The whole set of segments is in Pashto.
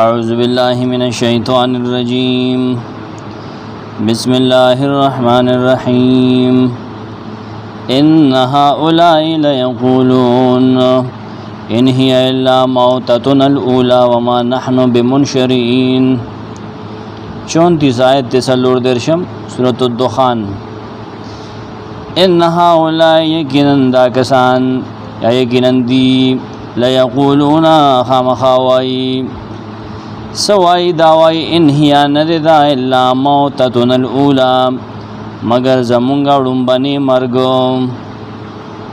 أعوذ بالله من الشيطان الرجيم بسم الله الرحمن الرحيم إن هؤلاء ليقولون إن هي إلا موتتنا الأولى وما نحن بمنشرين 34 آیت تسلور درشم سورة الدخان إن هؤلاء يقينا دا کسان یا یقینا دی ليقولون خامخوائی سوائی داوائی ان هي نددا الا موتتنا الاولى مگر زمونگا ڈنبنی مرگو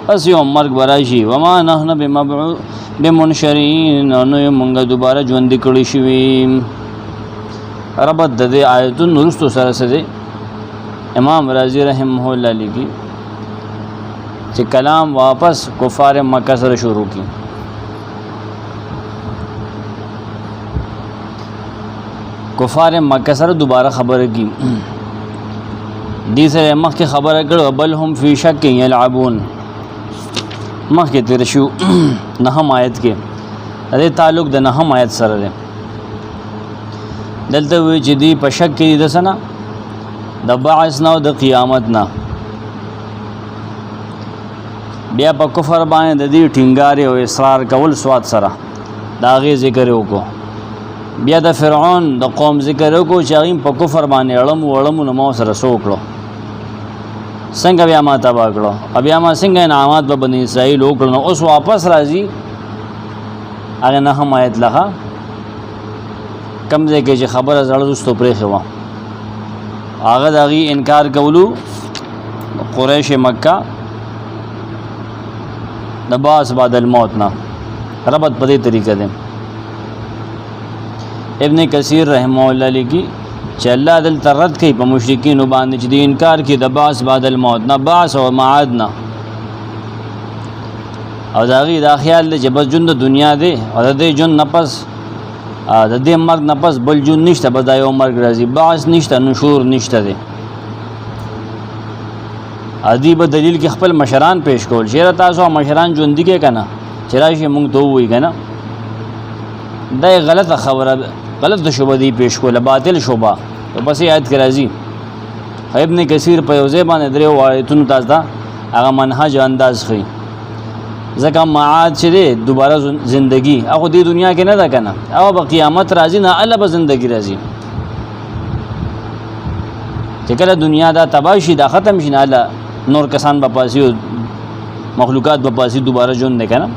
پس یو مرگ براشی وما نحن بمنشرین انو مونگا دوبارہ جوندی کڑی شویم ربط دے آیتون نرستو سرسدے امام رازی رحمہ اللہ لکی چې کلام واپس کفار مکہ سره شروع کی کفار مکہ سره دوباره خبره کی دې سره مخکې خبره کړو بل هم فی شک یلعبون مخکې تیر شو نهم آیت کې دې تعلق د نهم آیت سره دی دلته وی چې دی په شک کې د سنا د بعث نه او د قیامت نه بیا په کفر باندې د دې ټینګار او اصرار کول سواد سره دا غي ذکر وکړو بیا د فرعون د قوم ذکر وکړو چې هغه په کفر باندې اړم نو مو سره سوکړو څنګه بیا ما تبا کړو بیا ما څنګه انعامات به بنی اسرائیل وکړو نو اوس واپس راځي هغه نه هم آیت لغه کم ځای کې چې خبره زړه دوستو پرې خوا هغه دغه انکار کولو قریش مکه د باس بعد الموت نا ربط په دې طریقه ده ابن کثیر رحمه الله لکی چې الله دل ترد کوي په مشرکین باندې چې د انکار کوي د باس بعد الموت نه باس او معاد نه او داغي دا خیال دی چې بس ژوند د دنیا دی او د دې ژوند نفس د دې مرګ نفس بل ژوند نشته به دا یو مرګ راځي باس نشته نشور نشته دی ادی به دلیل کې خپل مشران پیش کول چیرې تاسو مشران ژوند دي کې کنه چې راشي مونږ ته وایي کنه دا غلطه خبره غلط شوبه دی پیش کوله باطل شوبه بس آیت کې راځي ابن کثیر په یوځای باندې درې وایتونو تاسو دا هغه منهج انداز خي ځکه معاد چې دی دوباره زندگی هغه د دنیا کې نه ده کنه او په قیامت راځي نه الله به زندگی راځي چې کله دنیا دا تباشي دا ختم شي نه الله نور کسان په پاسي مخلوقات په پاسي دوباره جون نه کنه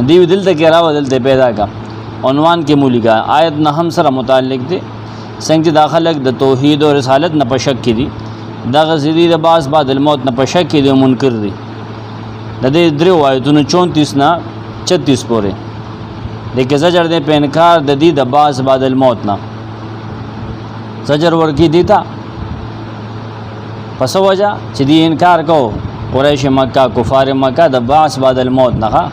دی دل ته کې راو دل ته پیدا کا عنوان کې مولیکا آیت نه هم سره متعلق دي څنګه داخله د توحید او رسالت نه پشک کې دي دا غزيدي د باس بعد الموت نه پشک کې دي منکر دي د دې درو آیتونو 34 نه 36 پورې د کې زجر دې په انکار د دې د باس بعد الموت نه زجر ورکی دیتا پس وجہ چې دی انکار کو قریش مکہ کفار مکہ د باس بعد الموت نه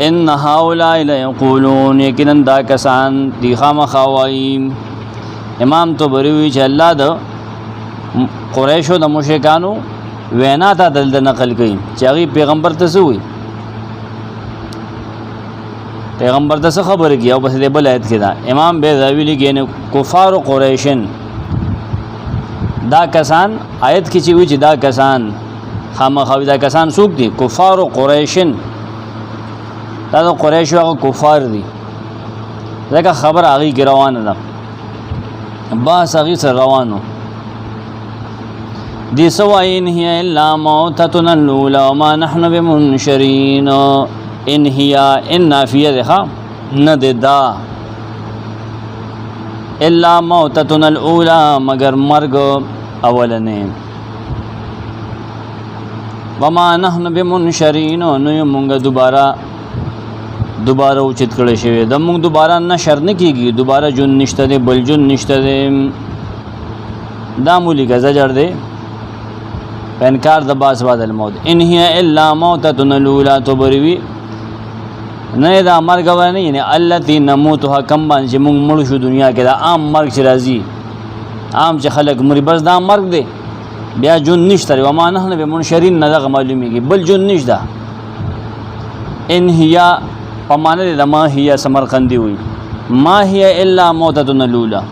ان هؤلاء ليقولون یقینا دا کسان دی خامخوایم امام طبری چې الله د قریش او د مشرکانو وینا ته دل نقل کړي چې هغه پیغمبر ته سوی پیغمبر ته خبر کیو بس دې بل آیت کې دا امام بیضاوی لګین کفار قریشن دا کسان آیت کې چې وی چې دا کسان خامخوي دا کسان څوک دي کفار قریشن دا قریش هغه کفار دي ځکه خبر هغه کې روانه ده باس هغه سره روانو دي سواین هي الا موتتنا الاولى وما نحن بمنشرين ان هي ان نافیه ده نددا الا موتتنا الاولى مگر مرگ اولنه وما نحن بمنشرين نو مونږ دوباره اوچت کړي شوی د مونږ دوباره نشر نه کیږي دوباره جون نشته دی بل جون نشته دی دا مولی غزجر دی انکار د باس بعد الموت ان هي الا موتتنا الاولى تبروي نه دا مرګ ونه یعنی التي نموتها کم باندې مونږ مړ شو دنیا کې دا عام مرګ چې راځي عام چې خلک مری بس دا مرګ دی بیا جون نشته و ما نحن بمنشرین نه دغه معلومیږي بل جون نشته ان هي پمانه د ما هي سمرقندی وي ما هي الا موتتنا الاولى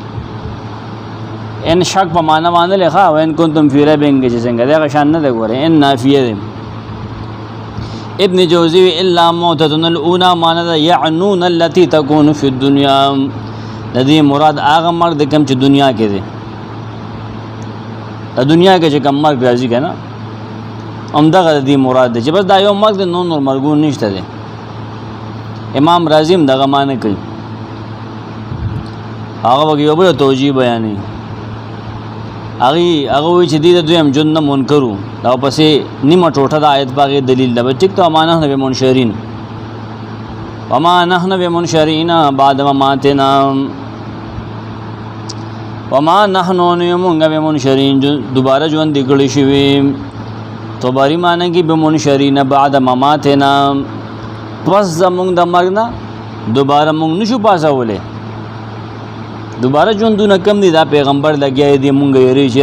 ان شک په معنا باندې لخوا وین کنتم فی ریب چې څنګه دا شان نه دی ګوره ان نافیه دی ابن جوزی الا موتتنا الاولى معنا دا يعنون التي تكون في الدنيا لدی مراد هغه مرګ کوم چې دنیا کې دی د دنیا کې چې کوم مرګ راځي کنه همدغه دې مراد دی چې بس دا یو مرګ د نور مرګون نشته دی امام رازی هم دغه معنی کوي هغه وګړي په توجیه بیانې هغه وی چې دې دویم جن نه منکرو دا پسې نیمه ټوټه د آیت باغې دلیل ده ټیک ته امانه نه منشرین وما نحن بمنشرین بعد ما ماتنا وما نحن نمونږ بمنشرین دوباره ژوند کړی شوی توباری معنی کی بمنشرین بعد ما ماتنا پس زمونږ د مرګ نه دوباره مونږ نشو پاسولې دوباره ژوندونه کم دي دا پیغمبر لګیا دی مونږ یې چې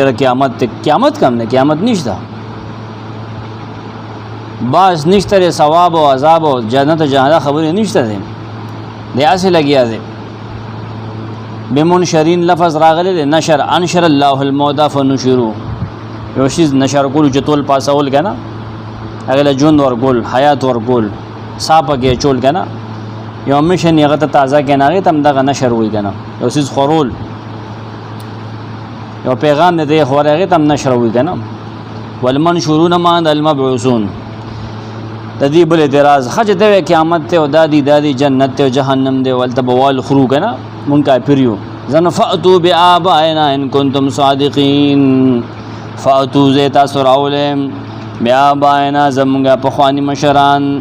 قیامت کم نه قیامت نشته باز نشته ثواب او عذاب او جنت جهنم خبرې نشته دي اسی لګیا دي بمنشرین لفظ راغلی نشر انشر الله الموت فنشروا یو شی نشر کول چې تول پاسول کنه هغه ژوند ورکول حیات ورکول صاحب کې چول کنه یو مشن یغه ته تازه کنه تم دغه نشر وی کنه یو سیس خورول یو پیغام دې خورغه تم نشر وی کنه والمنشورون ما المبعوثون تدی بل اعتراض خج ته قیامت ته او دادی جنت ته جهنم دی ولته بوال خرو کنه مونږ کافریو زن فاتو بآبائنا ان کنتم صادقین فاتو زیتا سراولم بآبائنا زمونږه په خوانی مشران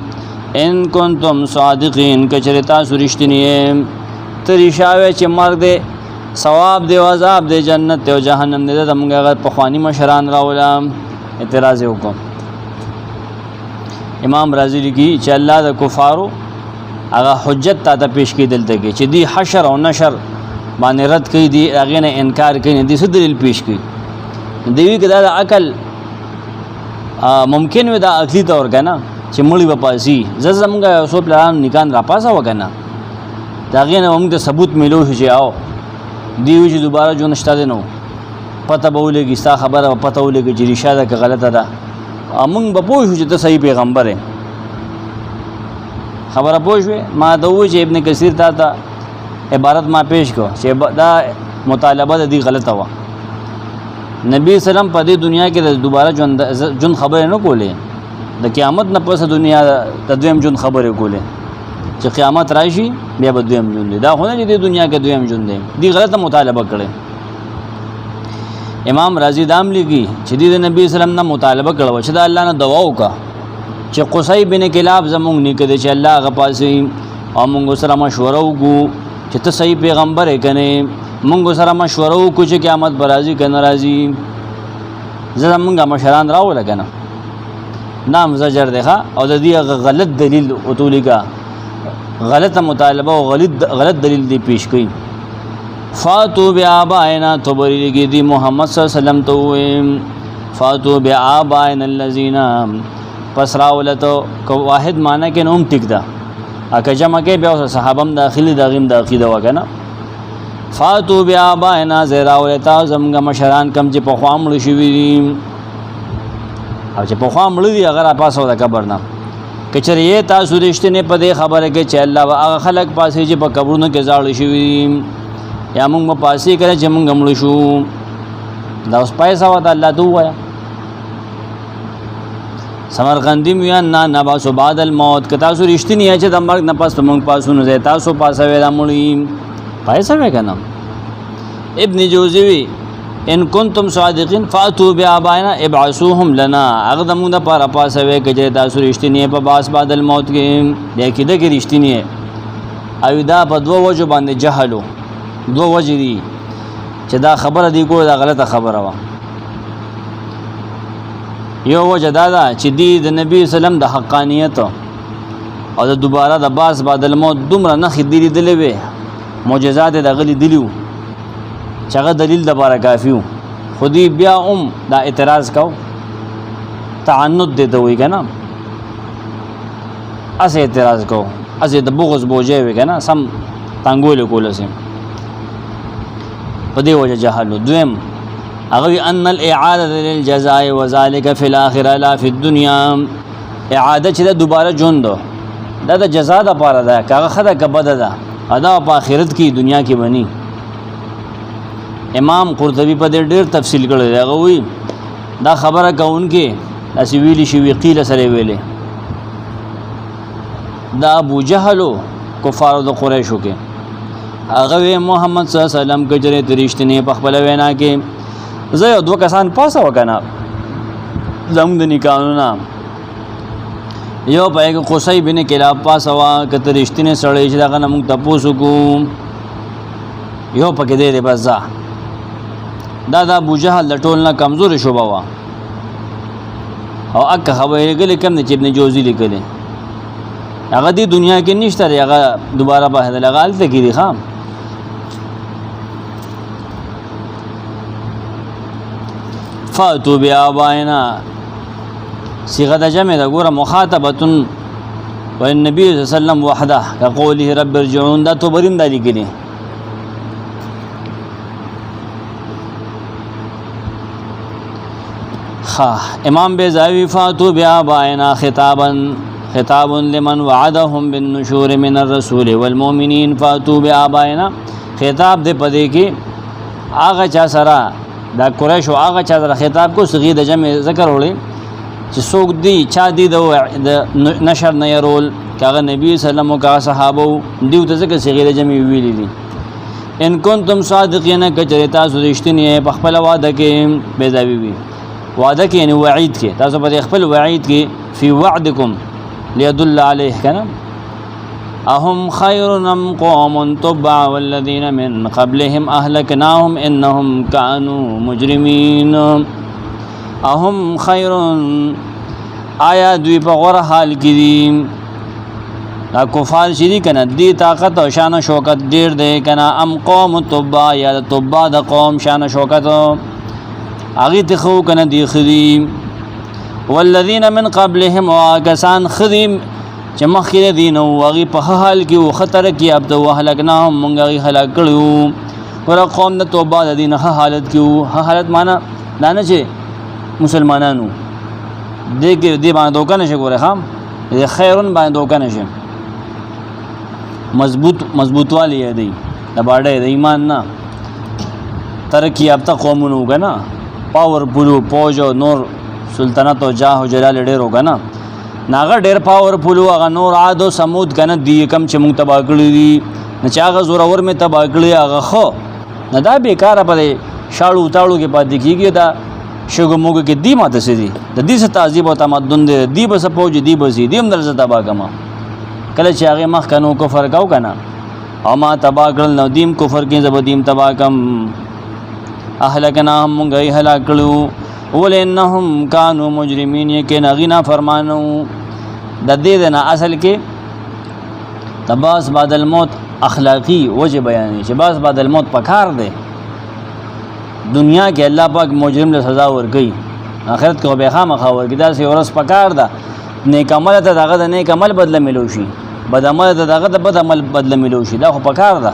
ان کنتم صادقین کچرتا سرشتنیه تریشاوه چې مرګ دی ثواب دی او عذاب دی جنت ته جهنم دی زمونږه په خوانی مشران راولم اعتراض وکم امام رازی لیکي چې الله د کفارو هغه حجت ته پیش کیدل ته چې دی حشر او نشر باندې رد کوي دی هغه نه انکار کوي دی څه دلیل پیش کوي دیوی کدا د عقل ممکن وي دا عقلی طور کنه چې مړی په پاسي زمونږه سو پلان نکان را پاسه وکنه دا هغه نه موږ ته ثبوت ملو چې آو دیوی چې دوباره جو نشته نو پته به ولګي ستا خبره پته ولګي چې رشاده که غلطه ده امون به پوه شو چې ته صحیح پیغمبر یې خبره پوه شوې ما د وې چې ابن کثیر ته عبارت ما پیش کو چې دا مطالبه د دې غلطه و نبی سلام په دې دنیا کې دوباره جون خبره نه کولې د قیامت نه پس دنیا د دویم جون خبره کولې چې قیامت راشي بیا به دویم جون دی دا خو نه دې دنیا کې دویم جون دی دې غلطه مطالبه کړي امام رازی دام لګي چې د نبی سلام نه مطالبه کړو چې د الله نه دعا وکا چې قصي بن کلاب زمونږ نه کړي چې الله غپاسي او موږ سره مشوره وکړو چې ته صحیح پیغمبر یې کنه موږ سره مشوره وکړو چې قیامت برازي کنه راځي زمونږ مشران راول کنه نام زجر ده او د دې غلط دلیل اوتولیکا غلطه مطالبه او غلط دلیل دی پیش کړي فاتو بآبائنا توبری لگی دی محمد صلی اللہ علیہ وسلم تو فاتو بآبائنا الذین پس راولتو کو واحد معنی کې نوم ټیک ده اکه جمع کې بیا صحابم داخلي داغیم داخله وکنه فاتو بآبائنا زراولتا زمغه مشران کم چې په خوامل شوی دي او چې په خوامل دي اگر پاسو د قبر نه کچریه تاسو رښتینه په دې خبره کې چې الله هغه خلق پاسې چې په قبرونو کې ځاړ شوی یا موږ په پاسې کړه چې موږ مړ شو دا اوس پیسې وته الله ته وایا سمرقندی میاں نه باسو بعد الموت کتا سو رښتینی چې د مرګ نه پس موږ پاسو نه زه تاسو پاسه ویلا مړی پیسې وکنه ابن جوزی ان کنتم صادقین فاتوا بآبائنا ابعثوهم لنا اقدمون د پر پاسه وی کجه تاسو رښتینی په باس بعد الموت کې د کېده کې رښتینی او دا په دوه وجو باندې جهلو دو وجه دي چې دا خبره دی کو دا غلطه خبره وا یو وجه دا چې دی د نبی سلام د حقانیت او د دوباره د باس بعد الموت دومره نه خديري دلې وي معجزات د غلي دلیو چې هغه دلیل د بارا کافیو خودی بیا دا اعتراض کو تعنت دې ته وی کنه اسه اعتراض کو اسه د بغض بوجه وی کنه سم تانګول کول سي په دې وجه جهالو. دویم هغه ان الاعاده للجزاء وذلك في الاخره لا في الدنيا. اعاده چې دوباره ژوند دا د جزاء د پاره ده، هغه خدای کبد ده ادا په آخرت کې دنیا کې بني. امام قرطبي په دې ډېر تفصیل کړی دی. هغه وی دا خبره کوونکې اسی ویلی شي وقیل سره ویلې دا ابو جهل کفار د قریشو کې هغه محمد صلی الله علیه وسلم کجره ترشتنی په خپل وینا کې زه یو دوه کسان پاسه وکنه زموږ د نکاحونو یو پای کې قصي بن کلاب پاسه وا کته رښتینه سړی چې دا موږ تاسو کو یو پکې دی بزا دا ابو جهل د ټول نه کمزور شوبه وا او اک خبره غلې کم نه چې ابن جوزی لیکلې هغه دی دنیا کې نشته هغه دوباره به لغال ته کیږي خام. فاتو بیاباینا صيغه د جمع د ګوره مخاطبه والنبي صلی الله علیه وسلم وحده كقوله رب ارجعون دا تو بریم دالی کړي. امام بیزاوی فاتو بیاباینا خطاب لمن وعدهم بالنشور من الرسول والمؤمنین. فاتو بیاباینا خطاب دې پدې کې هغه چا سره دا قریش او هغه چا سره خطاب کو صيغه د جمع ذکر وړي چې څوک دی چا دی د نشر نه يرول کاغه نبی سلام او کا صحابه دیو ته ځکه صيغه د جمع ویلي دي. ان کنتم صادقین کچره تاسو رښتینی په خپل وعده کې بیزاوی وي وعده کې یعنی وعید کې تاسو په خپل وعید کې فی وعدکم لیدل علیه کنه اهم خیر ام قوم تبع والذین من قبلهم اهلکناهم انهم كانوا مجرمین. اهم خیر آیا دوی په غوړه حال کې دي دا کفار شری کنه دی طاقت او شان او شوکت ډیر دی کنه ام قوم تبع یا تبع د قوم شان او شوکت اغه تخو کنه دی خدیم والذین من قبلهم واکسان خدیم چې مخکې دین او هغه په حال کې او خطر کې اب د وهلکناهم مونږ هغه هلاک کړو. ور قوم د توبه د دین حالت کې حالت معنا نه چې مسلمانانو دې کې دې باندې دوکان شي ګوره خام خیرن باندې دوکان شي مضبوط والی دی د باډه د ایمان نه ترقی یافته قومونو وګنا پاور پلو پوج او نور سلطنت او جاه او جلال ډېر وګنا ناغه ډېر پاور پلو هغه نور عاد او سمود کنه دی کم چې مونږ تبا کړی دي نه چې هغه زور اور می تبا کړی هغه خو نه دا بیکاره په شاړو تاړو کې پاتې کیږي دا شګو موګه کې دی ماته سي دي د دې ست تعذيب او تمدن دی بس پوج دی بزي دی هم درځه تبا کما کله چې هغه مخ کنو کفر کاو کنه او ما تبا کړل نو دیم کفر کې زبدیم تبا کم اهلکناهم مونږ یې هلاک کړو ولنهم كانوا مجرمین کې نغینا فرمانو د دې نه اصل کې تباس بعد الموت اخلاقی وجه بیان چې باس بعد الموت پکار دی. دنیا کې الله پاک مجرم له سزا ورکړي آخرت کې به خامخا ورکړي دا سي ورس پکار ده نیک عمل ته دغه د نیک عمل بدله ملو شي بد عمل ته دغه د بد عمل بدله ملو شي دا خو پکار ده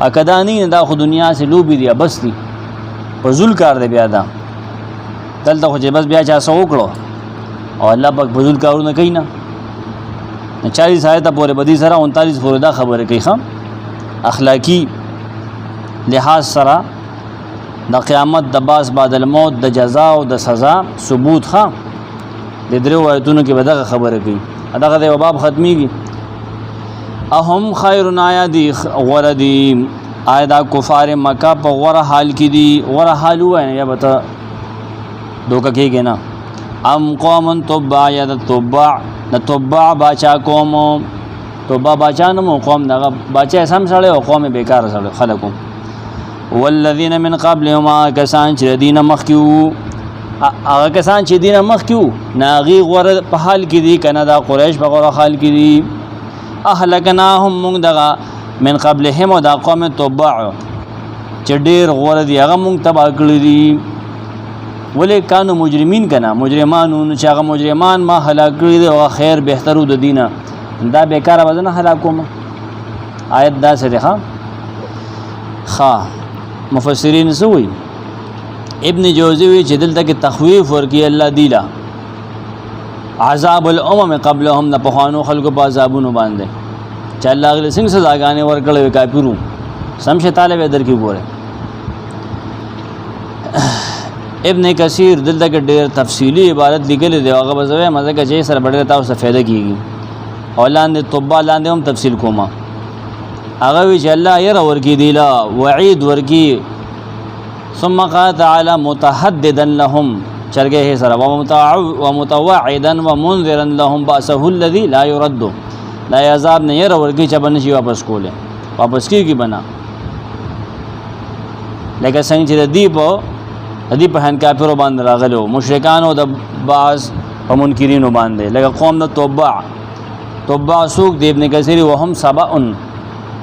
اکدانی دا خو دنیا سے لوبي دی بس دی فزول کار دی بیا دا دلته خو چې بس بیا چا سو وکړو او الله پاک فزول کارونه کوي نه 40 آیت پورې بدی سره 39 پورې دا خبره کوي خام اخلاقی لحاظ سره د قیامت د باس بعد الموت د جزاء او د سزا ثبوت خام د درو آیتونو کې به دغه خبره کوي دغه د باب ختميږي. اهم خیر آیا دی غردی آیا دا کفار مکه په غره حال کې دي غره حال وای یا بتا دوکه کېږي نه ام قوم تبع یا د تبع باچا قوم تبع باچا نو قوم دغه باچا سم سره او قوم بیکار سره خلقو والذین من قبلهم کسان چې دینه مخکیو هغه کسان چې دینه مخکیو ناغي غره په حال کې دي کنه دا قریش په غره حال کې دي اهلکناهم مونږ دغه من قبلهم او دا قوم تبع چې ډیر غره دي هغه مونږ تبع کړی دي ولې کانو مجرمین کنا مجرمانو چې هغه مجرمان ما هلاک کړی دي او خیر بهترو د دینه دا بیکاره وزنه هلاکوم آیت دا سره ښه خا مفسرین سوی ابن جوزی وی چې دلته کې تخویف ورکی الله دیلا عذاب الامم قبلهم د پخوانو خلکو په عذابونو باندې چې الله غل څنګه سزاګانې ورکړې کافرو سمشه طالب در کې ګوره ابن کثیر دلته کې ډېر تفصیلی عبارت لیکل دی هغه بزوی مزه کې چې سره بډې تاسو فائدہ کیږي اولاندې طبا لاندې هم تفصیل کوما هغه وی چې الله ير ورکی دیلا وعید ورکی ثم قال تعالى متحددا لهم چرګه سره ومتوعدا ومنذرا لهم باسه الذي لا يرد لا عذاب نه ير ورکی چې باندې واپس کوله واپس کیږي بنا لکه څنګه چې دی په هن کافرو باندې راغلو مشرکانو د باز په منکرینو باندې لکه قوم د توبع سوق دی ابن کثیر وهم سبا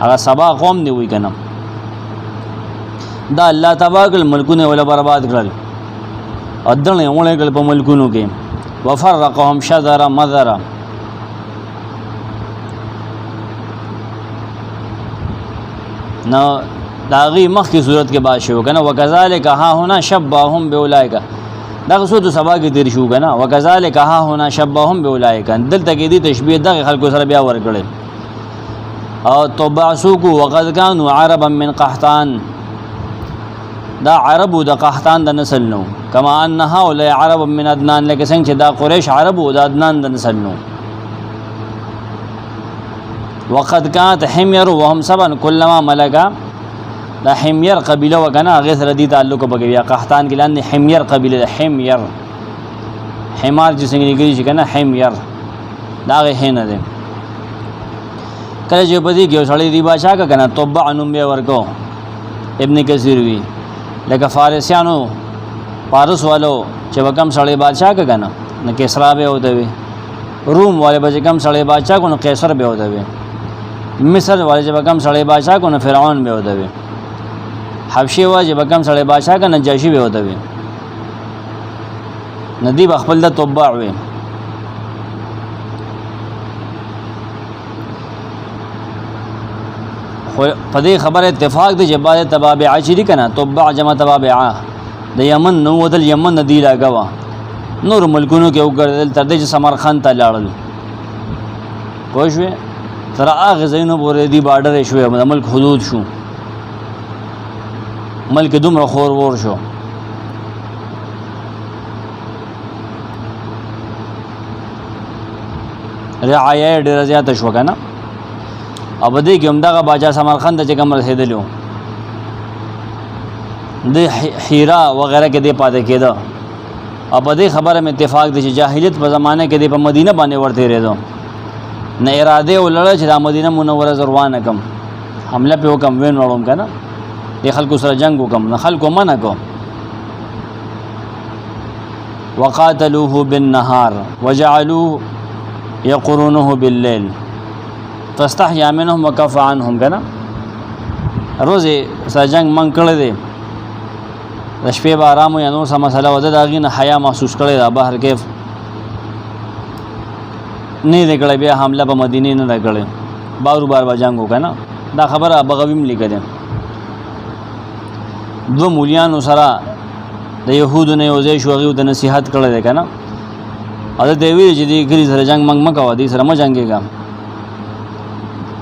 هغه سبا قوم دی وی کنه دا الله تبارک الملکونه ولا برباد کړل ادنه اونې کړل په ملکونو کې وفرقهم شذر مذر نو داغي مخ کی صورت کې بات شو کنه وکذالک ها هنا شبههم باولئک دا صورت سبا کې تیر شو کنه وکذالک ها هنا شبههم باولئک دلته کې دي تشبیه د خلکو سره بیا ورکړل او توبعسو کو وقد كانوا عربا من قحطان دا عربو د قحطان د نسل نو کما ان هؤلاء عرب من عدنان لکه څنګه چې دا قریش عربو د عدنان د نسل نو وقد كانت حمير وهم سبا كلما ملكا دا حمير قبيله وکنا غیر سره دي تعلق بګیا قحطان کې لاندې حمير قبيله حمير حمار چې څنګه لګی شي کنه حمير دا غه نه ده کله چې په دې کې وسړی دی بادشاہ کا کنه توبع انم به ورکو ابن کثیر وی لکه فارسیانو پارس والو چې وکم سړی بادشاہ کا کنه نه کسرا به وته وی روم والے به کم سړی بادشاہ کو نو قیصر به وته وی مصر والے چې وکم سړی بادشاہ کو نو فرعون به وته وی حبشي واجب وکم سړی بادشاہ کا نجاشی به وته وی ندی خپل د توبع وی په دې خبره اتفاق دی چې بعد تبابع چې کنه توبع جمع تبابع د یمن نو ودل یمن ندی راغوا نور ملکونو کې وګرځل تر دې چې سمرقند ته لاړل پوښوي تر هغه زینو پورې دی بارډر شوې د ملک حدود شو ملک دومره خور ور شو رعايه ډېر زیات شو کنه ابدی کې همدغه باجا سمرقند چې کوم رسیدلو د حیرا وغیرہ کې دی پاتې کېده ابدی خبره مې اتفاق دي چې جاهلیت په زمانه کې دی په مدینه باندې ورته ریدو نه اراده ولړ چې د مدینه منوره زروانه کم حمله په حکم وین وړم کنه د خلکو سره جنگ وکم نه خلکو منع کو وقاتلوه بالنهار وجعلوه يقرونه بالليل فاستحيا منهم وكف عنهم کنه روزه سره جنگ من کړی دی د شپې به آرام یا نور څه مسله وده د هغې نه حیا محسوس کړی دا بهر کیف نه دی کړی بیا حمله په مدینې نه ده کړی بارو بار به جنګ وکړه نه دا خبره بغوي هم لیکلی دوه مولیانو سره د یهودو نه یو ځای شو هغې ورته نصیحت کړی دی که نه او دلته یې ویلي چې دې کلي سره جنګ منګ مه کوه دې سره مه جنګېږه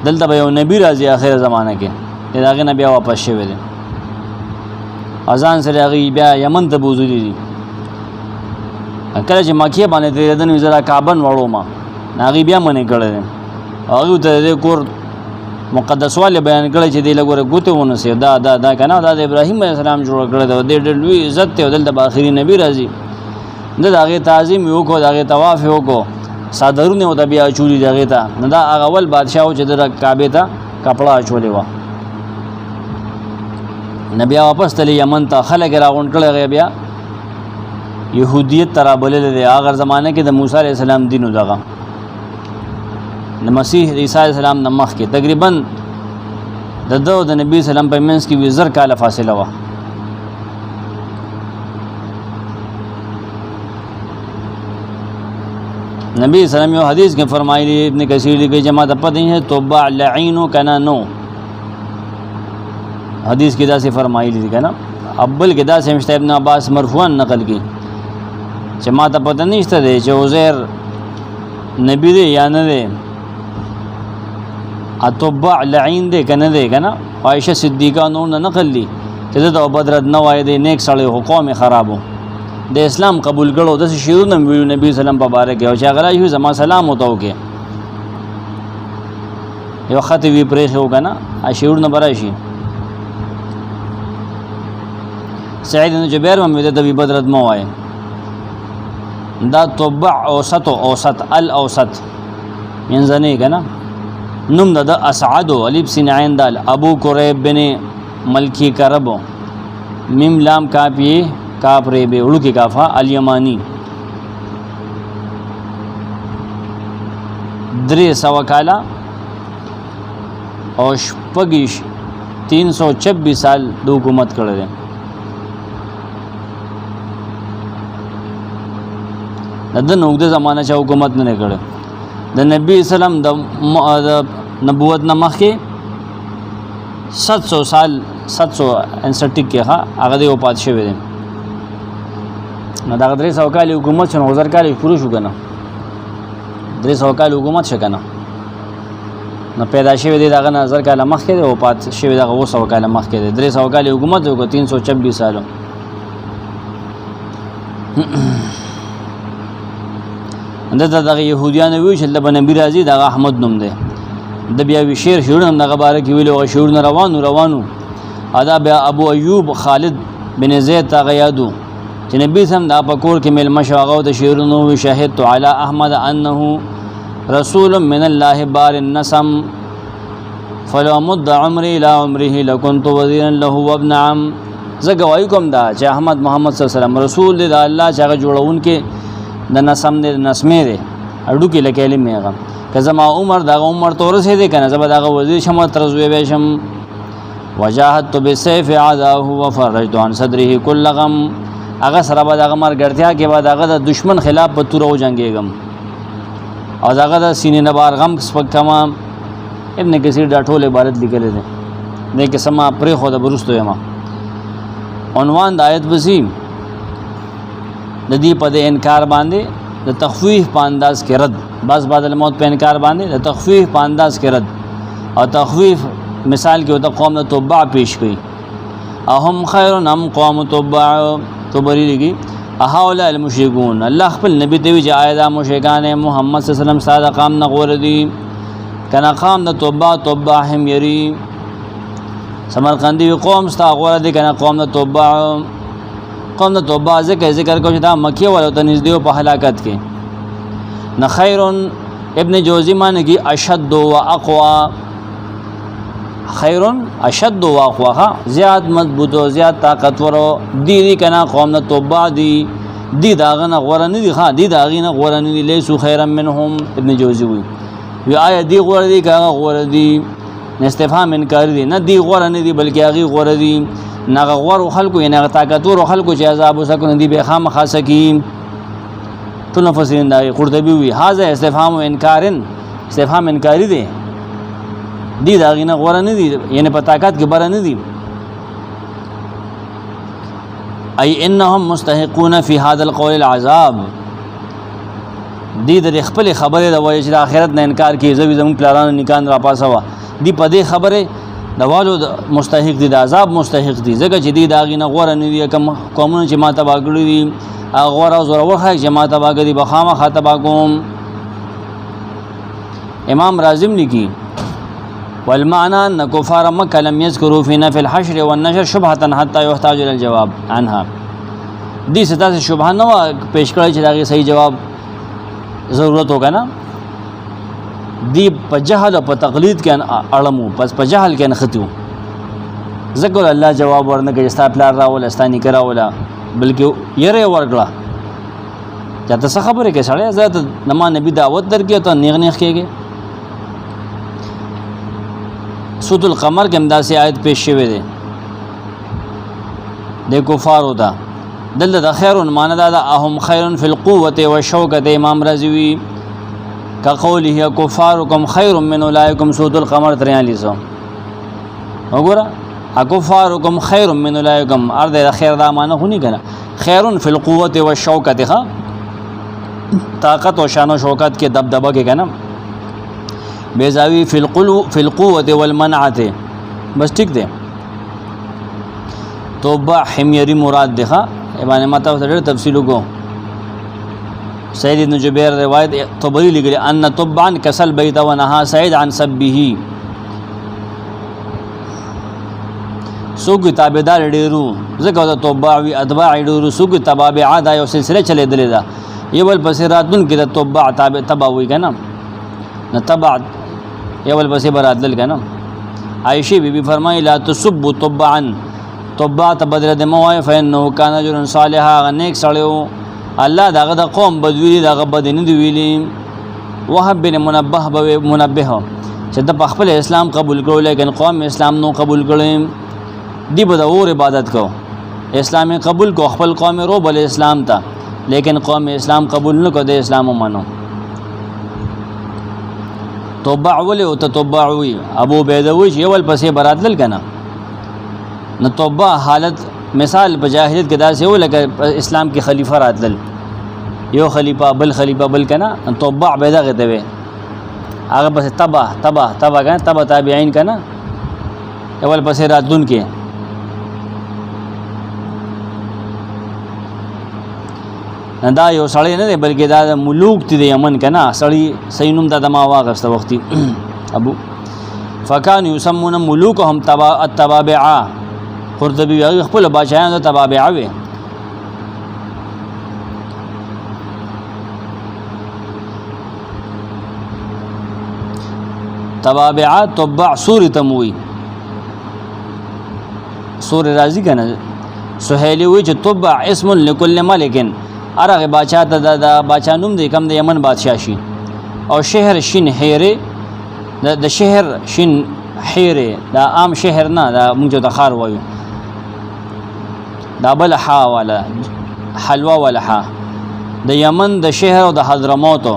دلته به یو نبی راځي آخر زمانه کې د هغې نه بیا واپس شوی دی اذان سره هغې بیا یمن ته بوزلي دي کله چې مکې باندې تېرېدن وي زه را کعبه وړو ما هغې بیا منې کړی دی هغې ورته د دې کور مقدس والے بیان کړی چې دې لږ ورته ګوتې ونیسي دا که نه دا د ابراهیم علیه السلام جوړه کړی دی دې ډېر لوی عزت دی او دلته به آخري نبي راځي ده د هغې تعظیم یې وکړو د هغې طواف یې وکړو څادرونه ورته بیا اچولي دي هغې ته نو دا هغه اول بادشاه و چې د کعبې ته کپړه اچولې وه نه بیا واپس تللی یمن ته خلک یې راغونډ کړی هغې بیا یهودیت ته رابللی دی هغه زمانه کې د موسی علیه السلام دین و دغه د مسیح عیسی علیه السلام نه مخکې تقریبا د ده او د نبي سلام په منځ کې 1000 کاله فاصله وه نبی سلام یو حدیث کې فرمایلی ابن کثیر لیکي چې ما ته پته نه توبع لعینو کنا نو حدیث کې دا څه فرمایلی دي کنه. ابل کې دا سمشت ابن عباس مرفوعا نقل کی چې ما ته پته نشته دی چې عزیر نبی دی یا نه دی، اتبع لعین دی کنه دی کنه. عائشہ صدیقہ نور نه نقل لی چې دا بدرد نه وای دی، نیک سړی هو، قوم خرابو، د اسلام قبول کړو، د شیرونه ویلو نبی سلام په باره کې، او چې هغه راځي زما سلام وته وکي یو خط وی پرې خو کنه اشیور نه براشي. سعید بن جبیر مې د بدرد مو وای دا تبع اوسط الاوسط منځنی کنه. نوم د اسعد الف سین عین دال ابو قریب بن ملکی کرب میم لام کاپی کاپ ری به اړو کې کافا الیمانی. 300 کاله او شپږ 326 سال د حکومت کړل. د نوګد زمانہ چې حکومت نه کړ، د نبی سلام د نبوت نه مخکې 700 سال 761 کې هغه د وفات شوی دی. نو دا 300 کال حکومت شنو 1000 کال پوره شو کنه، 300 کال حکومت شو کنه. نو پیدا شوی دی دغه 1000 کال مخکې دی، وفات شوی دغه 200 کال مخکې دی. 300 کال حکومت وکړ 326 سالو. دغه يهوديان وی چې د نبی راضي دغه احمد نوم دی. د بیا وی شعر شعرونه دغه باره کې ویلو، شعرونه روانو ادا بیا ابو ایوب خالد بن زید تغیادو چې نبی سم دا پکور کې مل مشاغو د شعرونو وی شاهد علی احمد انه رسول من الله بار النسم فلو مد عمري الى عمره لكنت وزيرا له وابن عم. زګوای کوم دا چې احمد محمد صلی الله علیه وسلم رسول دی د الله چې هغه جوړون کې د نسم دی، نسمه دی، اډو کې لکېلې میغه که زما عمر دغه عمر تورسې دی کنه زما دغه وزیر شم ترزوی بشم. وجاهدت بالسيف عداه وفرجت عن صدره كل غم. هغه سره به دغه مرګرتیا کې به دغه د دشمن خلاف په تور او جنگېږم او دغه د سینې نه بار غم سپک کما. ابن کثیر دا ټول عبارت لیکل دي نه کې سما پرې خو د برستو یما. عنوان د آیت وسیم د دې په انکار باندې د تخفیف په انداز کې رد، بس بعد الموت په انکار باندې د تخفیف په انداز کې رد. او تخفیف مثال کې د قوم د تبع پیش کړي، اهم خیر ام قوم تبع تبری لګي اهاول المشركون. الله خپل نبی ته وی چې آیدا مشرکان محمد صلی الله علیه وسلم ساده قام نه غور دي کنه قام د تبع هم یری. سمرقندی قوم ستا غور دي کنه قوم د توبه ذکر کو چې دا مکی ولو ته نږدې په هلاکت کې. نه خیر ابن جوزی معنی کی اشد و اقوا. خیر اشد و اقوا زیاد مضبوط او زیاد طاقتور دی کنا قوم نه توبه دی داغه نه غوړه نه دی ها دی داغه نه غوړه نه دی لیسو خیرا منهم. ابن جوزی وی آیا دی غوړه دی کاغه غوړه دی، استفهام انکار دی، نه دی غوړه نه دی بلکې هغه غوړه دی. نغه غور خلکو نه طاقتور خلکو چې عذاب وسکو دی به خام خاصه کی. تو نفسین دا قرطبی وی هاذا استفهام انکارن، استفهام انکاری دی، دی دا غینه غور نه دی یعنی په طاقت کې بر نه دی. ای انهم مستحقون فی هذا القول العذاب. دی د خپل خبره د وایي چې د آخرت نه انکار کوي، زمون پلانونه نکان را پاسوا دی په دې خبره د والو مستحق دي، د عذاب مستحق دي، ځکه چې دی دا غینه غوړه نه دي. کوم قومونه چې ما تبا کړی دي غوړه او زوره وخه چې ما تبا کړی بخامه خطبا کوم. امام رازم لیکي والمعنى ان كفار مكه لم يذكروا في نفي الحشر والنشر شبهه حتى يحتاج الى الجواب عنها. دې ستا سے شبهه نه پیش کړی چې دا صحیح جواب ضرورت ہوگا نا. دی په جهل او په تقلید کې اړمو، پس په جهل کې نختیو. ذکر الله جواب ورنه کې استا پلار راول استانی کراولا بلکې یره ورګلا چاته څه خبره کې سړی ذات نما نبی دعوت درکې ته نیغ کېږي. سورۃ القمر کې امداسي آیت پیش شوی دی د کفار ہوتا دل د خیر معنی دا اهم خیر فی القوه والشوکه. امام رازی کقوله کفارکم خیر من اولئکم. سورۃ القمر 43 وګوره اکفارکم خیر من اولئکم ارد خیر دا معنی خو نه کنه خیر فی القوت والشوکت ها طاقت و شان و شوکت کے دبدبہ کے کنه بیزاوی فی القوت والمنعت بس ٹھیک دے توبہ حمیری مراد دیکھا ابن متا ډېر تفصیل کو سعید بن جبیر روایت طبری لګلی ان طبعا کسل بیت ونها سعید عن سبه سو کتابدار ډیرو زکه د توبه وی اتباع ډیرو سو کتابه دا یو سلسله چلے دلې دا یول پسې راتون کې د توبه تبع وی کنه نه تبع یول پسې برادل کنه عائشہ بی بی فرمای لا تسب طبعا توبه تبدل د موای فانه کان رجل صالحا نیک سړیو الله داغه د قوم بدویلی داغه بدنی دی ویلی وهب بن منبه چې د خپل اسلام قبول کړو لیکن قوم اسلام نو قبول کړي دی به د اور عبادت کو اسلام قبول کو خپل قوم رو بل اسلام تا لیکن قوم اسلام قبول نه کو د اسلام منو توبه اول او توبه وی ابو بیدوی یول پسې براتل کنه نو توبه حالت مثال په جاهلیت کې داسې و لکه اسلام کې خلیفہ راتل یو خلیفہ بل کنه توبه عبادت غته وي هغه بس تبع کنه تبع تابعین کنه اول پسې راتون کې دا یو سړی نه دی بلکې دا ملوک دي د یمن کنه سړی سینوم د ما واغسته وختي ابو فکان یسمون ملوکهم التبابعه قرطبی هغه خپل بادشاہانو ته تبابعه وي تبابعه تبع سور تموي سور راضی کنه سہیلی وی چې تبع اسم لكل ملک ارغه بادشاہ ته د بادشاہ نوم دی کم د یمن بادشاہ شي او شهر شین حیره د شهر شین حیره دا عام شهر نه دا موږ ته خار وایو دا بل حا ولا حلوا ولا حا د یمن د شهر او د حضرموت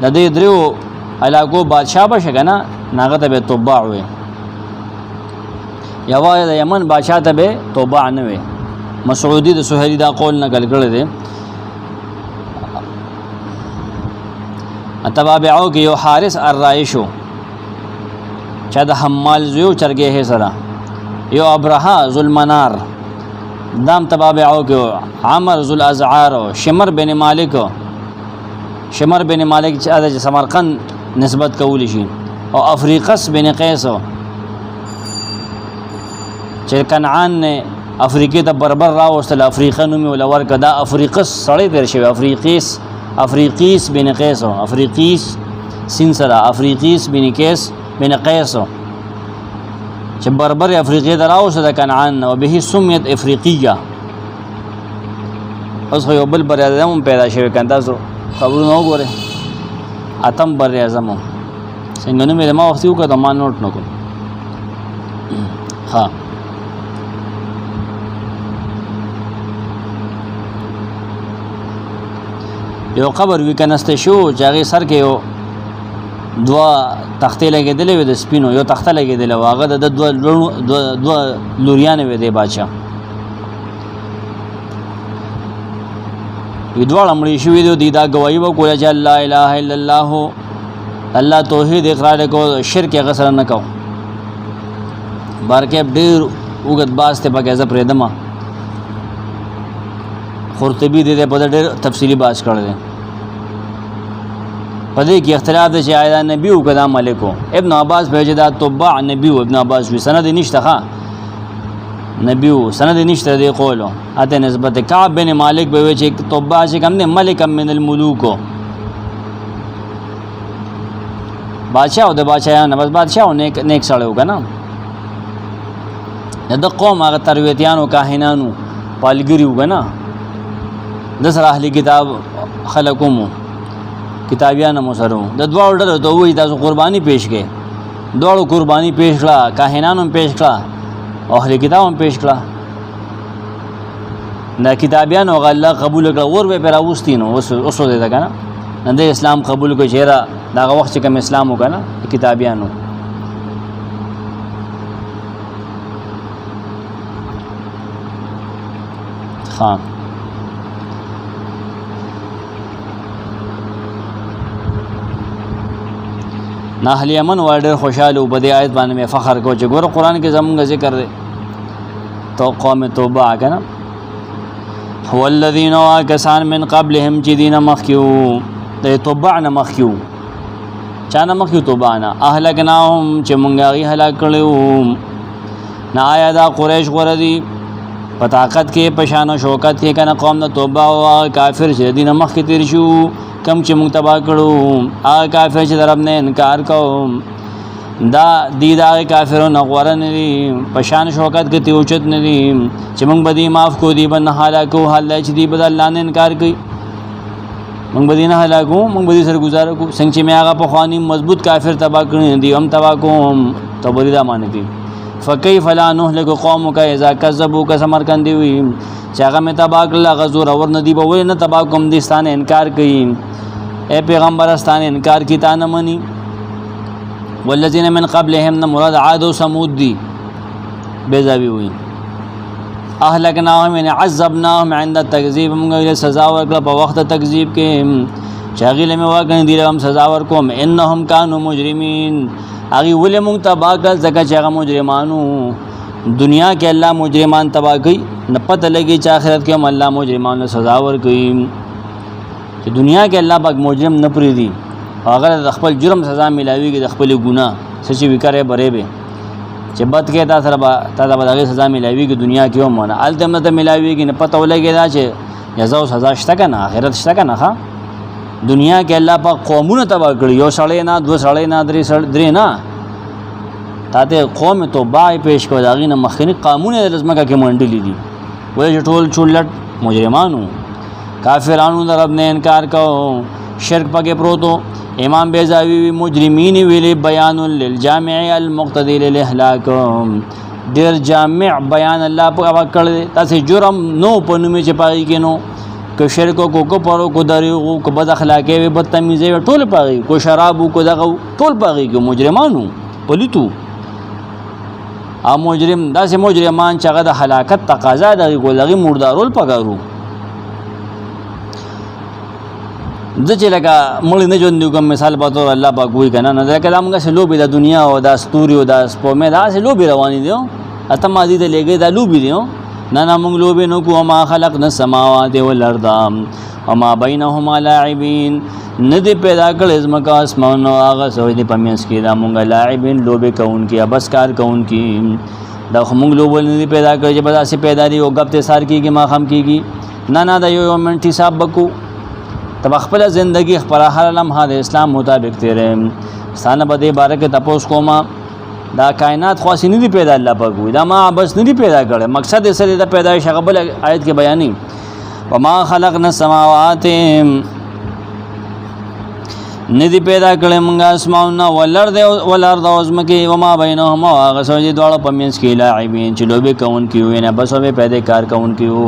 د دې درو علاقو بادشاہ به شګنه ناغه ته به توبع وي یوا د یمن بادشاہ ته به توبع نه وي مسعودی د سہیلی دا قول نقل کړی دی تبابعو کې یو حارث الرائشو چا د حمال زیو چرګه سره یو ابرها ذوالمنار دام تبابعو کې عمر ذو الازعار شمر بن مالک چې د سمرقند نسبت کولی شي او افریقس بن قیس چې کنعان نه افریقې ته بربر راوستل افریقا نومي ولور کدا افریقس سړی تیر شوی افریقیس بن قیس افریقیس سین سره افریقیس بن قیس چې بربر افریقې ته راوستل کنعان او به سمیت افریقیه اوس یو بل بر اعظم پیدا شوی کنده سو خبرونه وګوره اتم بر اعظم څنګه نو مې ما وخت یو کته ما نوٹ نکړ ها یو قبر وی کنسته شو چې هغه سر کې یو دوا تختې لګېدلې وې د سپینو یو تخته لګېدلې و هغه د دوا لوریان وې د بادشاہ وی دواړه مړي شوي دي دا گواہی وکړه چې لا اله الا الله الله توحید اقرار کو شرک غسر نه کو بارکه ډیر وګت باسته پکې ز پرېدما قرطبی دې په ډېر تفصیلی باز کړل دي پدې کې اختلاف دی چې آیا نبی او کدا ملکو ابن عباس به جدا تبع نبی او ابن عباس وی سند نشته ښا نبی او سند نشته دی قولو اته نسبت کعب بن مالک به چې تبع چې کوم نه ملک من الملوک بادشاہ او د بادشاہانو بس بادشاہ او نیک سړیو کنه د قوم هغه ترویتیانو کاهنانو پالګریو کنه د سره اهلی کتاب خلقومو کتابیان مسرو د دوړ ډله ته وې تاسو قرباني پیش کړي دوړو قرباني پیش کړه کاهنانو پیش کړه او اهلی کتابم پیش کړه نه کتابیان او الله قبول کړه ور به پر اوستینو اوسو دې کنه نه د اسلام قبول کو چیرې دا وخت چې کوم اسلام وکنه کتابیانو خام نا اهل یمن ورډر خوشاله په دې آیت باندې فخر کو چې ګوره قران کې زمونږ ذکر دی تو قوم توبه کنه هو الذين واكسان من قبلهم جدين مخيو د توبعنا مخيو چانه مخيو توبانا اهلكناهم چې مونږه غي هلاک کړو نا آیا دا قریش غردي په طاقت کې پشان او شوکت کې کنه قوم د توبه او کافر چې دین مخ کې تیر شو کم چې مونږ تبا کړو هغه کافر چې درب نه انکار کوم دا دی دا کافرونو غوړه نه دي پشان شوکت کې تیوچت نه دي چې مونږ بدی معاف کو دی بن هلاکو حال چې دی بد الله نه انکار کوي مونږ بدی نه هلاکو مونږ بدی سره گزاره کو څنګه چې مې هغه په خواني مضبوط کافر تبا کړی دی هم تبا کوم تبری دا معنی دي فكيف لا نهلك قومك اذا كذبوك سمرقندي وي چې هغه مې تبا کړل غزور اور نه دی به ول نه تبا کوم دي ستانه انکار کوي اے پیغمبر ستانه انکار کی تا نه مني والذین من قبلهم مراد عاد و ثمود دی بیزاوی ہوئی اهلکناهم یعنی عذبناهم عند التکذیب موږ سزا ورکړه په وخت تکذیب کې چاغیله مې واګن دی هم سزا ورکوم انهم كانوا مجرمین هغه ولې موږ تبا کړ ځکه چې هغه مجرمانو دنیا کې الله مجرمان تبا کوي نه پته لګي چې آخرت کې هم الله مجرمانو سزا ورکوي چې دنیا کې الله پاک مجرم نه پریدي اگر د خپل جرم سزا ملاويږي د خپل ګناه سچ وکړې بره به چې بد کې تا سره تا د بدغه سزا ملاويږي دنیا کې هم نه الته ته ملاويږي نه پته ولګي دا چې جزا او سزا شته کنه آخرت شته کنه ها دنیا کې الله پاک قومونه تبا کړی یو سړی نه دو سړی نه درې نه تاته قوم توبه پیش کو داغي نه مخکنی قانون د لزمکه کې منډلې دي وای ټول چولټ مجرمانو کافرانو د رب نه انکار کو شرک پکې پروتو امام بیزاوی مجرمین ویلی بیان للجامع المقتدی للاهلاک ډیر جامع بیان الله په کړ تاسو جرم نو پنومې چې پای کې نو که شرک کو پرو کو دریغو کو بد اخلاقی وي بدتمیزي ټول پاغي کو شراب کو دغه ټول پاغي کو مجرمانو پلیتو ا مجرم داسې مجرمان چې هغه د هلاکت تقاضا دغه ګولغي مردارول پګارو د چې لکه مړ نه ژوند کوم مثال په تور الله پاک وی کنه نه دا کلام غا سلو به د دنیا او د استوري او د سپومه دا سلو به رواني دي اته ماضي د لګي د لو به دي نه نه موږ لو به نو کو ما خلقنا السماوات والارض وما بينهما لاعبين ندی پیدا کړ ازمکا اسمان او هغه سوي دي پمینس کې دا مونږ لاعبین لوبه کون کې ابس کار کون کې دا مونږ لوبل ندی پیدا کړ چې بس اسه پیدا دي او غب ته سار کېږي ما خام کېږي نه نه دا یو منټ حساب بکو تب خپل زندگی خپل هر لمحه د اسلام مطابق تیرې ستانه بده بارک تپوس کوما دا کائنات خاصی نه دی پیدا الله پاک وي دا ما بس نه دی پیدا کړي مقصد یې سره د پیدایش غبل آیت کې بیانې وما خلقنا السماوات ندی پیدا کړي موږ اسمانونه ولرد اوزمکه وما بینهما هغه سوجي دواړه پمینس کې لاعبین چې لوبه کون کیو نه بس به پیدا کار کون کیو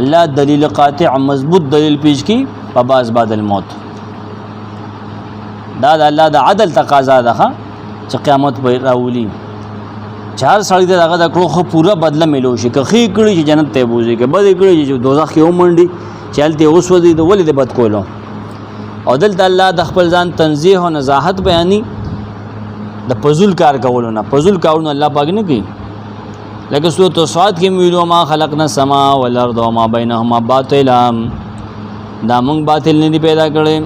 الله دلیل قاطع مضبوط دلیل پیش کی پباز بعد الموت دا د الله د عدل تقاضا ده چې قیامت به راولي چار سړی دغه د کړو خو پورا بدله ملو شي که خې کړي چې جنت ته بوزي که بد کړي چې دوزخ کې ومنډي چلته اوس ودی د ولې د بد کولو او دلته الله د خپل ځان تنزیه او نزاحت بیانې د پزول کار کولو نه پزول کارونه الله پاک نه کوي لکه سورۃ الصاد کې ویلو ما خلقنا السما والارض وما بينهما باطلا دا موږ باطل نه دی پیدا کړی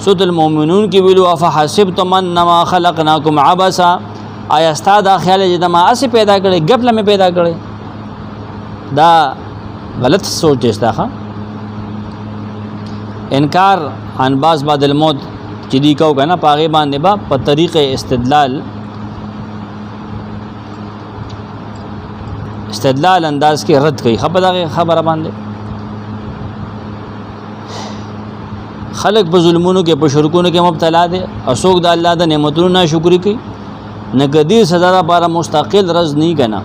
سورۃ المؤمنون کې ویلو افحسبتم انما خلقناکم عبثا آیا ستا دا خیال چې د ما اسې پیدا کړي غفله مې پیدا کړي دا غلط سوچ استا ها انکار عن باز بعد الموت چې دی کو کنه پاغه باندې با په طریقې استدلال انداز کې رد کوي خبره باندې خلق په ظلمونو کې په شرکونو کې مبتلا دي اسوک د الله د نعمتونو ناشکری کوي نه کدی سزا لپاره مستقل رز نه کنا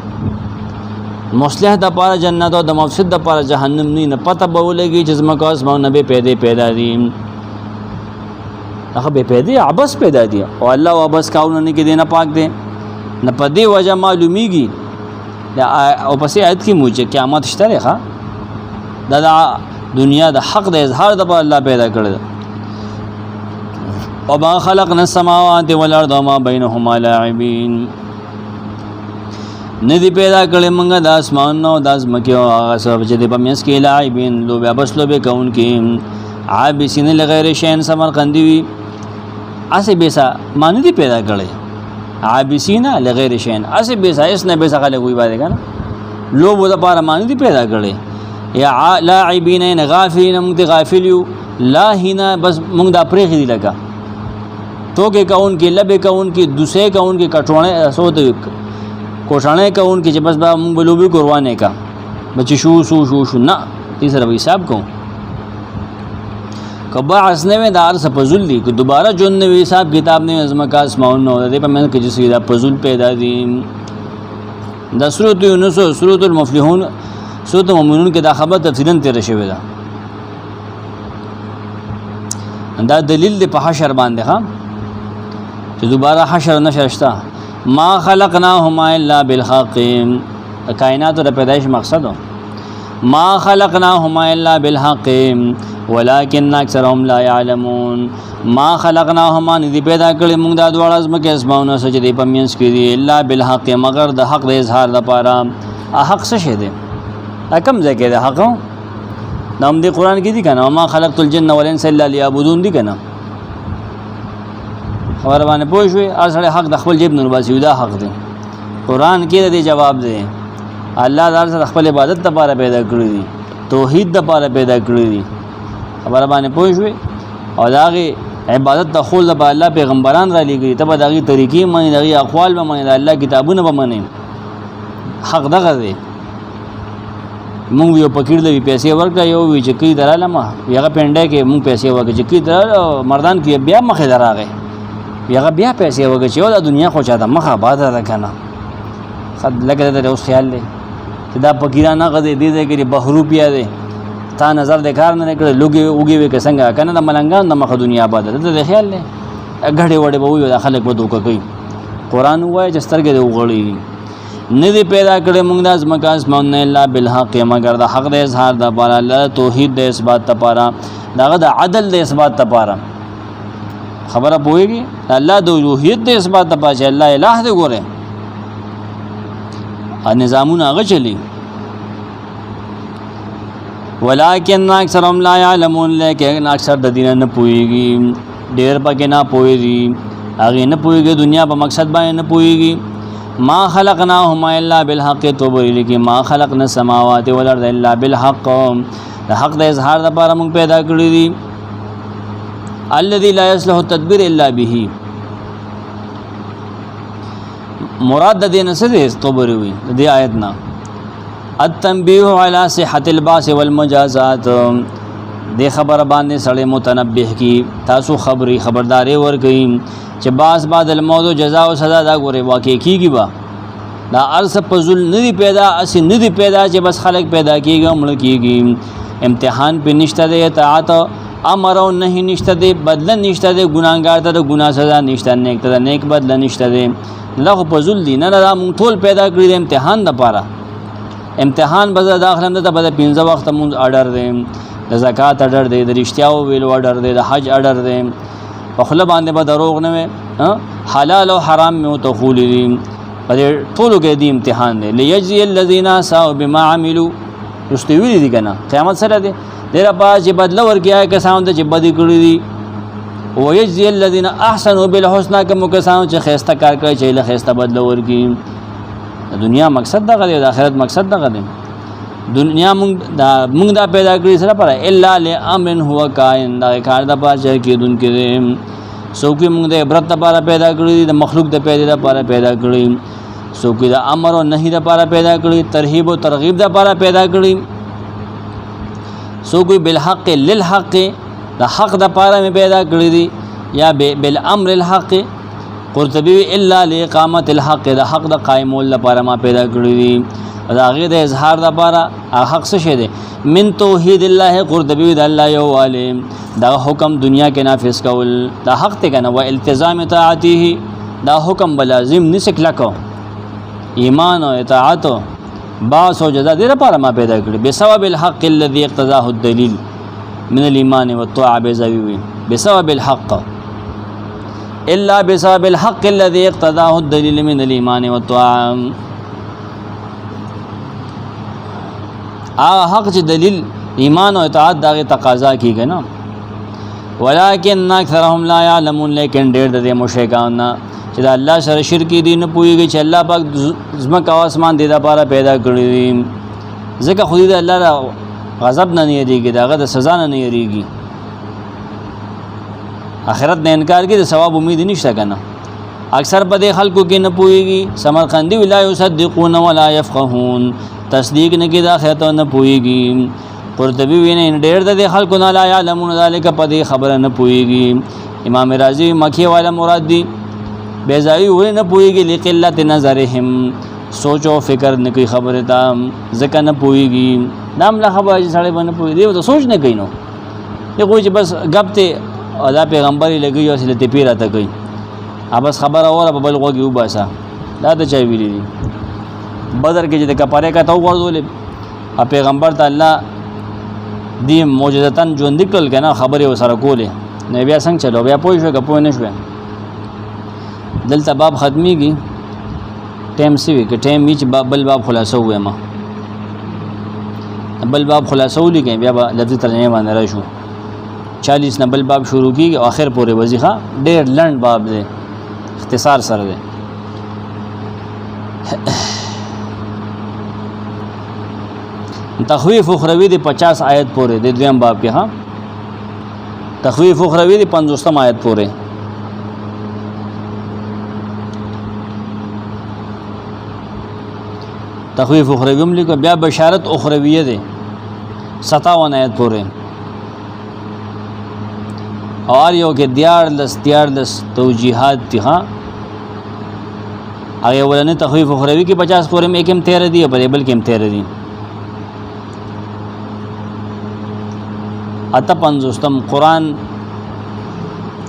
مصلح د لپاره جنت او د مفسد د لپاره جهنم نه پته به ولګي چې زما کاس مو نبی پیدا دي هغه به پیدا عبس پیدا دي او الله وبس کاونه نه کې دینه پاک دي نه پدې وجه معلومیږي او پسې آیت کې موجه قیامت شته ښه دا دنیا د حق د اظهار د الله پیدا کړل وما خلقنا السماوات والارض وما بينهما لاعبين ندی پیدا کړل موږ د اسمان او د ازمکه او هغه سبب چې د پمیس کې لاعبین لو بیا بس لو به کون کې عابسین لغیر شین سمرقندی وی اسه بیسا مان دی پیدا کړل عابسین لغیر شین اسه بیسا اس نه بیسا خلک وی باندې کنه لو بو د پاره مان دی پیدا کړل یا لاعبین غافلین موږ غافل یو لاهینا بس موږ د پرې خې دی لگا تو کې کون کې لبه کون کې دوسه کون کې کټونه سوت کوشانه کون کې چې بس با موږ بلوبي قربانه کا بچ شو نه تیسره حساب کو کبا اسنه دار س پزول دی کہ دوبارہ جون نے حساب کتاب نے ازما کا اسماؤن نو دے پر میں کہ جس دا پزول پیدا دی د سورۃ یونس سورۃ المفلحون سورۃ المؤمنون کې دا خبر تفصیلا تیر شوی دا دلیل دی په حشر باندې ها چې دوبارہ حشر نشر شتا ما خلقناهما الا بالحق کائنات د پیدائش مقصد ما خلقناهما الا بالحق ولكن اکثرهم لا يعلمون ما خلقناهما ندی پیدا کړی موږ دا دواړه ازمکه اسماونه سچ دی پمینس کې دی الا بالحق مگر د حق د اظهار لپاره حق څه شه دی کم ځای کې د حق نام دی قران کې دی کنه ما خلقت الجن والانس الا ليعبدون دی کنه خبر باندې پوه شوي اصل حق د خپل جیب نه باسي دا حق دی قران کې د جواب دی الله تعالی خپل عبادت لپاره پیدا کړی دی توحید لپاره پیدا کړی دی خبر باندې پوه شوي او داغه عبادت د خول د الله پیغمبران را لګي ته به داغه طریقې مانی داغه اقوال به مانی د الله کتابونه به مانی حق دغه دی مونږ یو پکیر دی پیسې ورکړه یو وی چې کی دراله ما یغه پنده کې مونږ پیسې ورکړه چې کی در مردان کې بیا مخه دراغه یغه بیا پیسې ورکړه چې دا دنیا خو چا د مخه آباد ده کنه خد لګه ده اوس خیال دی چې دا پکیرانه غدې دې کې بهرو بیا دی تا نظر د کار نه کړ لوګي اوګي وې څنګه کنه د ملنګان د مخه دنیا آباد ده د خیال نه غړې وړې به وي د خلک به دوکه کوي قران وایي چې سترګې د وغړي ندی پیدا کړې موږ د ازمکه اسمان نه الا بالحق مگر د حق د اظهار د لپاره الله توحید د اثبات لپاره دغه د عدل د اثبات لپاره خبره پوهیږي الله د الوهیت د اثبات لپاره چې الله الہ دی ګوره ا نظامونه هغه چلی ولکن اکثرهم لا يعلمون لیکن اکثر د دین نه پوهیږي ډیر پکې نه پوهیږي هغه نه پوهیږي دنیا په مقصد باندې نه پوهیږي ما خلقناهما الا بالحق توبه لکی ما خلقنا السماوات والارض الا بالحق د حق د اظهار لپاره موږ پیدا کړی دي الذي لا يصلح التدبير الا به مراد د دې نسه توبه وي د آیت نه التنبيه على صحه الباس والمجازات د خبر باندې سړی متنبه کی تاسو خبرداري ورکئ چې باس بعد الموت او جزاء او سزا دا غوري واقع کیږي با دا ارس پزول ندی پیدا اسی ندی پیدا چې بس خلق پیدا کیږي مړ کیږي امتحان په نشته د اطاعت امر او نه نشته د بدل نشته د ګناګار ته د ګنا سزا نشته نیک ته د نیک بدل نشته د لغه پزول دی نه دا مونږ ټول پیدا کړی د امتحان لپاره امتحان به داخله ته به 15 وخت مونږ اورډر دی د زکات اورډر دی د رښتیاو ویلو اورډر دی د حج اورډر دی په خپل باندې به دروغ نه حلال او حرام مې وتخول دي په ټولو کې دی امتحان دی ليجزي الذين ساءوا بما عملوا رستوی دي کنه قیامت سره دی ډیر په چې بدل ورکیا کسان ته چې بدی کړی دي او يجزي الذين احسنوا بالحسنى کوم کسان چې خیسته کار کوي چې له خیسته بدل ورکی دنیا مقصد دغه دی د آخرت مقصد دغه دی دنیا مونږ دا پیدا کړی سره پر الا لامن هو کائن دا کار د پاره کې دن کې سوکې مونږ د عبرت لپاره پیدا کړی د مخلوق د پیدا لپاره پیدا کړی سوکې د امر او نهي لپاره پیدا کړی ترغیب او ترغیب لپاره پیدا کړی سوکې بالحق للحق د حق لپاره پیدا کړی دی یا بالامر الحق قرطبی الا لاقامت الحق د حق د قائمول لپاره ما پیدا کړی دی دا غیر د اظهار لپاره حق څه شه دی من توحید الله قرطبی د الله یو عالم دا حکم دنیا کې نافذ کول دا حق ته کنه و التزام طاعته دا حکم بلازم نسکلا کو ایمان او اطاعت باس او جزا دې لپاره ما پیدا کړی بسبب الحق الذي اقتضاه الدليل من الايمان والطاعه بزوي بسبب الحق الا بسبب الحق الذي اقتضاه الدليل من الايمان والطاعه حق چې دلیل ایمان او اطاعت دغه تقاضا کیږي نه ولکن اکثرهم لا يعلمون لیکن ډېر د مشرکان چې د الله سره شرک دي نه پوهیږي چې الله پاک زمکه او اسمان دې لپاره پیدا کړی دي ځکه خو دې الله غضب نه یریږي دغه د سزا نه یریږي آخرت نه انکار کوي د ثواب امید نشته کنه اکثر په دې خلکو کې نه پوهیږي سمرقندی ولا يصدقون ولا يفقهون تصدیق نه کې د آخرت نه پوهیږي قرطبی ویني ډېر د خلکو نه لا علمون ذلک په دې خبره نه پوهیږي امام رازی مکی والا مراد دی بیزایی وې نه پوهیږي لقلت نظرهم سوچ او فکر نه کوي خبره تا ځکه نه پوهیږي نام له خبره چې سړی باندې پوهیږي او سوچ نه کوي نو یو چې بس غب ته دا پیغمبري لګي او سلته پیراته کوي بس خبره اوره په بل غوږی وباسه دا ته چا ویلي دي بدر کې چې د کپاره کا تو ورزول پیغمبر ته الله دی معجزتن ژوند کړل کنه خبره وسره کوله نو بیا څنګه چلو بیا پوه شو که پوه نه شو دلته باب ختميږي ټیم سی وی ک ټیم میچ بل باب خلاصو وې ما بل باب خلاصو لګي بیا لفظي ترجمه باندې را شو 40 نه بل باب شروع کیږي اخر پورې وظیفه ډېر لند باب دی اختصار سره دی تخویف اخروی دی 50 آیت پورې د دویم باب کې ها تخویف اخروی دی 50 آیت پورې تخویف اخروی هم لیکو بیا بشارت اخرویه دی 57 آیت پورې اور یو کې دیارلس توجیحات دي ها هغه ولنه تخویف اخروی کې 50 پورې مې کوم 13 دی په بل کې 13 دی اته 50 قرآن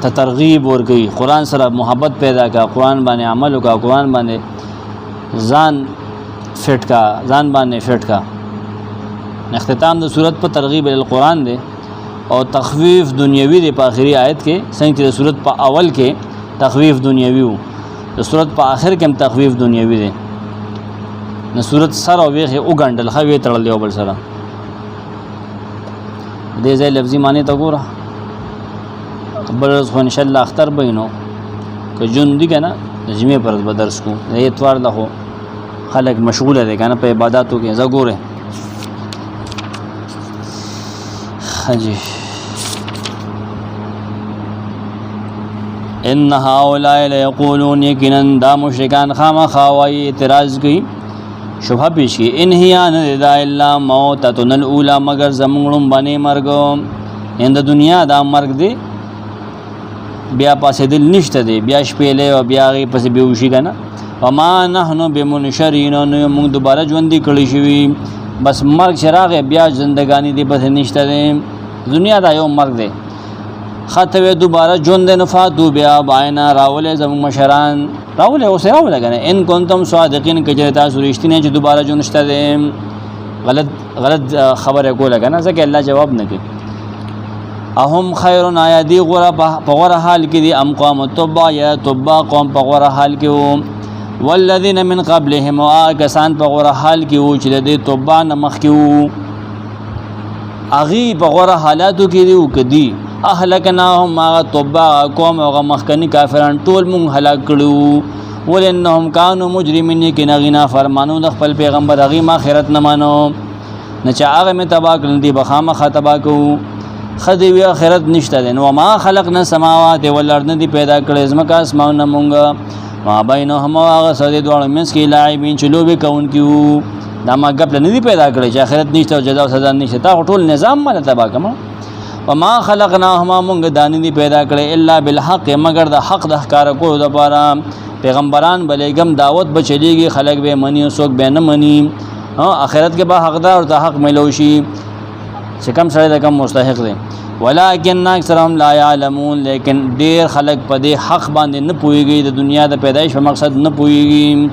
ته ترغیب ورکوي قرآن سره محبت پیدا کا قرآن باندې عمل وکا قرآن باندې ځان فټ کا ځان باندې فټ کا اختتام د صورت په ترغیب ال قرآن دی او تخویف دنیوي دی په آخري آیت کې څنګه چې د صورت په اول کې تخویف دنیوي وو د صورت په آخر کې هم تخویف دنیوي دی نو صورت سره او ویخه او ګندل خوي تړل یو بل سره دې ځای لفظي معنی ته ګوره بل خو ان شاء الله اختر بینو که جون دی کنه د جمعې پر به درس کو د اتوار له خلک مشغوله دي کنه په عبادتو کې زګوره حجی ان هؤلاء ليقولون یقینا دا مشرکان خامخا وای اعتراض کوي شبہ پیش کی انہیان دا الا موتتن الاولا مگر زمونږ باندې مرګ اند دنیا دا مرګ دی بیا پاسې دل نشته دی بیا شپېلې او بیا غي پس بیوشي کنه وما نحنو بمنشرین نو موږ دوباره ژوند کړی شوی بس مرګ شراغ بیا زندگانی دی پس نشته دی دنیا دا یو مرګ دی خاطوی دوباره ژوند نفاتو بیا باینا راولې زموږ مشران راولې اوسه راولې کنه ان کنتم صادقین کجه تاسو رښتینه چې دوباره ژوند شته دی غلط خبره کوله کنه ځکه الله جواب نه کوي اهم خیر آیا دی غره په غره حال کې دی ام قوم تبع یا تبع قوم په غره حال کې وو والذین من قبلهم واکسان په غره حال کې وو چې د تبع نمخ کې وو اغي په غره حالاتو کې دی وکدي اهلکناهم ما تبع قوم او مخکنی کافرانو ټول مونږ هلاک کړو ولنهم كانوا مجرمین کې نغینا فرمانو د خپل پیغمبر اغي ما خیرت نه مانو نه چې هغه می تبا کړل دی بخامه خطبا کو خدی وی اخرت نشته دي نو ما خلقنا السماوات والارض دی پیدا کړې زمکه اسمانونه مونږ ما بینهم هغه سره دوه منس کې لاعبین چلو به کون کیو دا ما غبل نه دی پیدا کړی چې اخرت نشته او جزا او سزا نشته تا ټول نظام مله تبا کما وما خلقناهما مونږ دانی دی پیدا کړې الا بالحق مگر د حق د ښکار کولو لپاره پیغمبران بلېګم دعوت بچلېږي خلک به منی او څوک به نه منی اخرت کې به حقدار او د حق ملوشي چې کم سره د کم مستحق دي ولکن اکثرهم لا يعلمون لیکن ډیر خلک په دې حق باندې نه پوهیږي د دنیا د پیدایش په مقصد نه پوهیږي